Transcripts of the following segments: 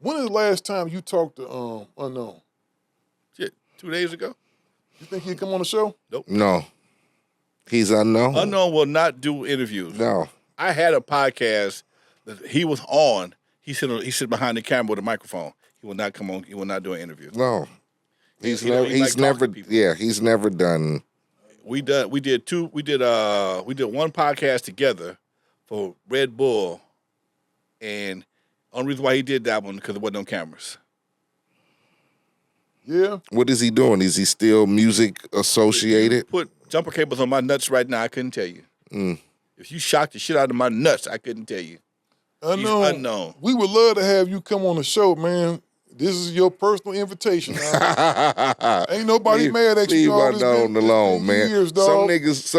When is the last time you talked to Unknown? Shit, 2 days ago. You think he'd come on the show? Nope. No. He's unknown. Unknown will not do interviews. No. I had a podcast that he was on. He sit behind the camera with a microphone. He will not come on. He will not do an interview. No. He's He don't even like never talking to people. yeah, he's never done. We did one podcast together for Red Bull, and only reason why he did that one because there wasn't no cameras. Yeah. What is he doing? Is he still music associated? Put jumper cables on my nuts right now. I couldn't tell you. Mm. If you shocked the shit out of my nuts, I couldn't tell you. Unknown. We would love to have you come on the show, man. This is your personal invitation. Ain't nobody mad at you. Leave Unknown alone, man. Years, dog. Some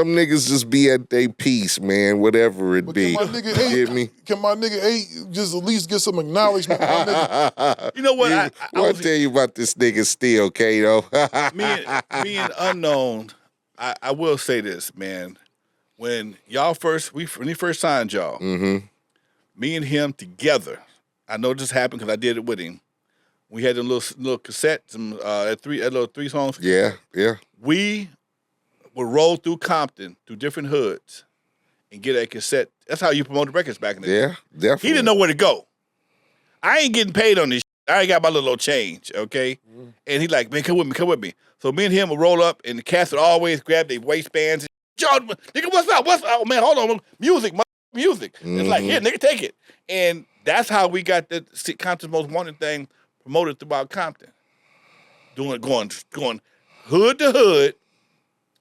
niggas just be at their peace, man. Whatever it But be. Can my nigga Get me? Can my nigga Eiht just at least get some acknowledgement? My nigga? You know what? I'll tell you about this nigga still, Kato. me and Unknown, I will say this, man. When he first signed y'all, me and him together, I know this happened because I did it with him. We had a little cassette, little 3 songs. Yeah. We would roll through Compton, through different hoods, and get a cassette. That's how you promoted records back in the day. Yeah, definitely. He didn't know where to go. I ain't getting paid on this shit. I ain't got my little change, okay? And he like, man, come with me. So me and him would roll up, and the cats would always grab their waistbands. John, nigga, what's up? Oh, man, hold on. Music. It's like, here, nigga, take it. And that's how we got the Compton's Most Wanted thing promoted throughout Compton. Going hood to hood,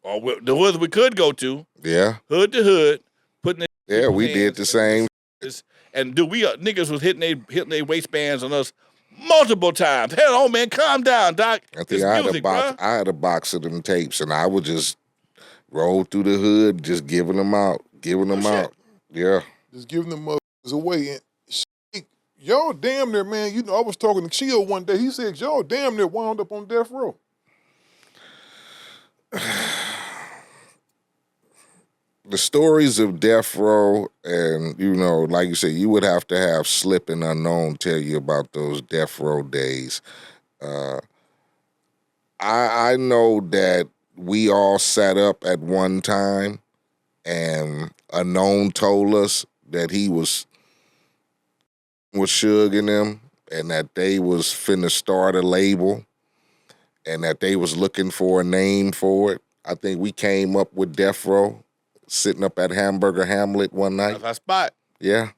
or the hoods we could go to. Yeah. Hood to hood, putting it. Yeah, we did the same. And dude, niggas was hitting their waistbands on us multiple times. Hell, oh man, calm down, Doc. I think I had a box of them tapes, and I would just roll through the hood, just giving them out. Yeah. Just giving them away. And shit, y'all damn near, man. You know, I was talking to Chio one day. He said y'all damn near wound up on death row. The stories of death row, and you know, like you said, you would have to have Slip and Unknown tell you about those death row days. I know that we all sat up at one time, and Unknown told us that he was with Suge and them, and that they was finna start a label, and that they was looking for a name for it. I think we came up with Death Row, sitting up at Hamburger Hamlet one night. That's our spot. Yeah.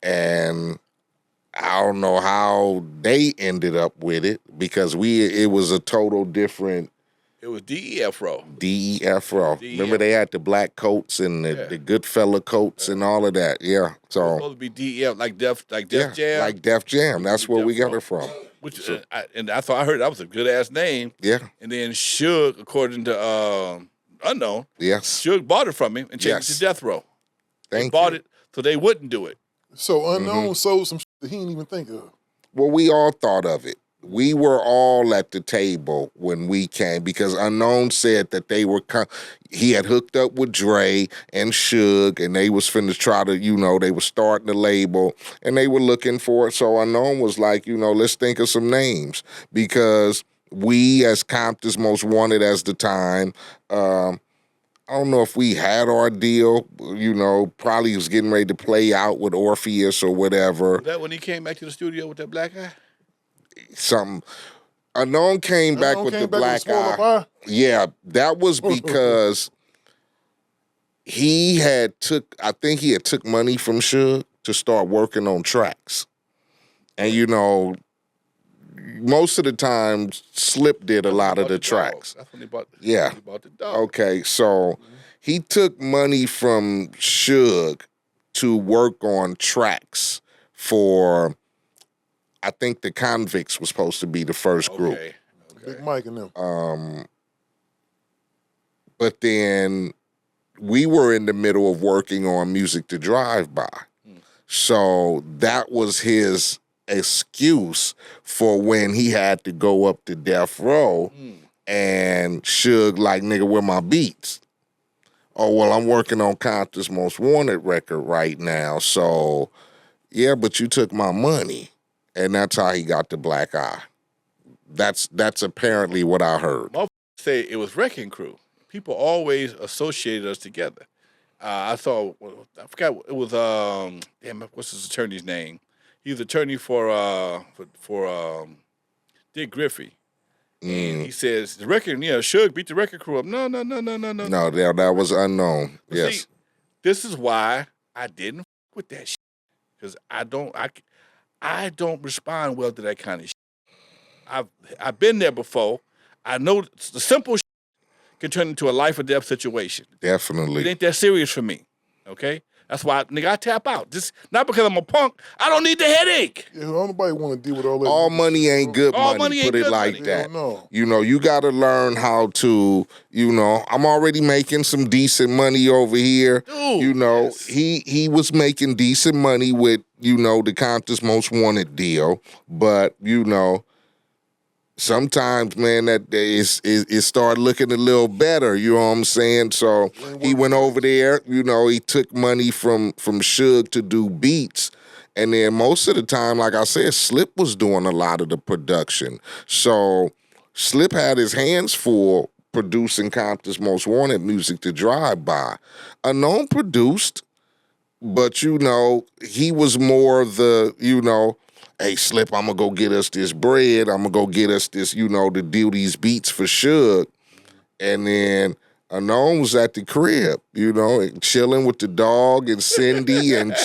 And I don't know how they ended up with it, because it was a total different. It was DEF Row. DEF Row. Remember they had the black coats and the good fella coats and all of that. Yeah. So it was supposed to be DEF, like Def Jam. Like Def Jam. That's where we got it from. Which I heard that was a good ass name. Yeah. And then Suge, according to Unknown, yes, Suge bought it from him and changed it to Death Row. They bought it so they wouldn't do it. So Unknown sold some shit that he didn't even think of. Well, we all thought of it. We were all at the table when we came, because Unknown said that he had hooked up with Dre and Suge, and they was finna try to, they were starting the label, and they were looking for it. So Unknown was like, let's think of some names, because we, as Compton's Most Wanted at the time, I don't know if we had our deal, probably was getting ready to play out with Orpheus or whatever. Was that when he came back to the studio with that black guy? Something. Unknown came back with the black eye. Yeah, that was because I think he had took money from Suge to start working on tracks. And most of the time Slip did a lot of the tracks. That's when he bought the dog. Okay, so he took money from Suge to work on tracks for, I think the Convicts was supposed to be the first group. Okay. Big Mike and them. But then we were in the middle of working on Music to Drive By. So that was his excuse for when he had to go up to Death Row and Suge like, nigga, where my beats? Oh, well, I'm working on Compton's Most Wanted record right now. So, yeah, but you took my money. and that's how he got the black eye. That's apparently what I heard. Motherfuckers say it was Wrecking Crew. People always associated us together. I forgot, it was, what's his attorney's name? He's attorney for Dick Griffey. And he says, the record, Suge beat the Wrecking Crew up. No. No, that was unknown. But yes. see, this is why I didn't with that shit. Because I don't respond well to that kind of shit. I've been there before. I know the simple shit can turn into a life or death situation. Definitely. It ain't that serious for me. Okay? That's why, nigga, I tap out. Just not because I'm a punk. I don't need the headache. Yeah, nobody want to deal with all that. All money ain't good All money. money ain't Put it good like money. that. No. You got to learn how to. I'm already making some decent money over here. Dude, yes. He was making decent money with the Compton's Most Wanted deal, but sometimes, man, that it started looking a little better, you know what I'm saying? So he went over there, he took money from Suge to do beats. And then most of the time, like I said, Slip was doing a lot of the production. So Slip had his hands full producing Compton's Most Wanted music to drive by. Unknown produced, but he was more the, hey, Slip, I'm going to go get us this bread. I'm going to go get us this, to do these beats for Suge. And then Unknown was at the crib, chilling with the dog and Cindy and when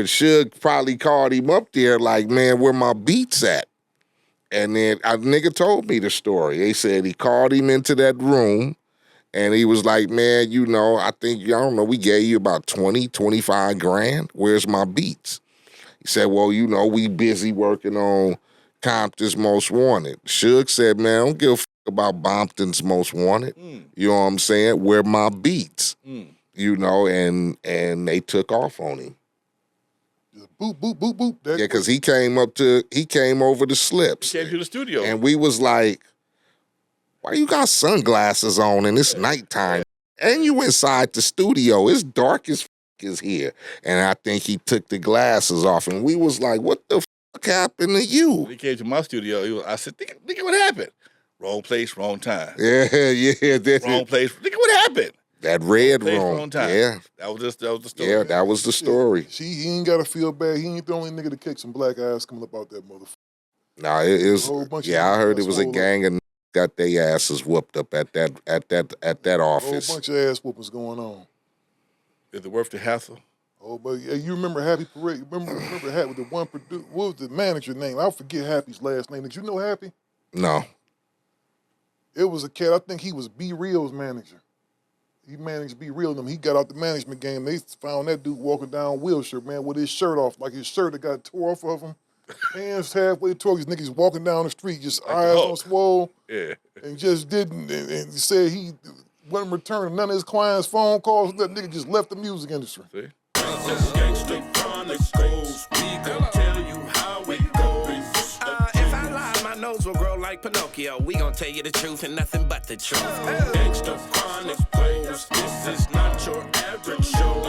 Suge probably called him up there like, man, where my beats at? And then a nigga told me the story. They said he called him into that room and he was like, man, I think, we gave you about 20, 25 grand. Where's my beats? He said, well, we busy working on Compton's Most Wanted. Suge said, man, I don't give a fuck about Bompton's Most Wanted. You know what I'm saying? Where my beats? And they took off on him. Just boop, boop, boop, boop. Yeah, because he came over to Slips. He came to the studio. And we was like, why you got sunglasses on and it's nighttime? And you inside the studio. It's dark as is here. And I think he took the glasses off and we was like, what the fuck happened to you? When he came to my studio, I said, think what happened? Wrong place, wrong time. Yeah. Wrong place. Think what happened? That red Wrong place, room. wrong time. Yeah. That was the story. Yeah, that was the story. He ain't got to feel bad. He ain't the only nigga to kick some black ass coming up out that motherfucker. Nah, it was. Yeah, I heard it was a that's gang of niggas got their asses whooped up at that A office. whole bunch of ass whoopings going on. Is it worth the hassle? Oh, but you remember Happy Parade? Remember Happy, the one producer, what was the manager name? I forget Happy's last name. Did you know Happy? No. It was a cat, I think he was Be Real's manager. He managed Be Real them. He got out the management game. They found that dude walking down Wilshire, man, with his shirt off, like his shirt that got tore off of him. Hands halfway tore. These niggas walking down the street, just like eyes on swole. Yeah. And just didn't, and he said he wasn't returning none of his clients' phone calls. That nigga just left the music industry. See? Gangsta Chronicles, we gon' tell you how it goes. If I lie, my nose will grow like Pinocchio. We gon' tell you the truth and nothing but the truth. Gangsta Chronicles, this is not your average show.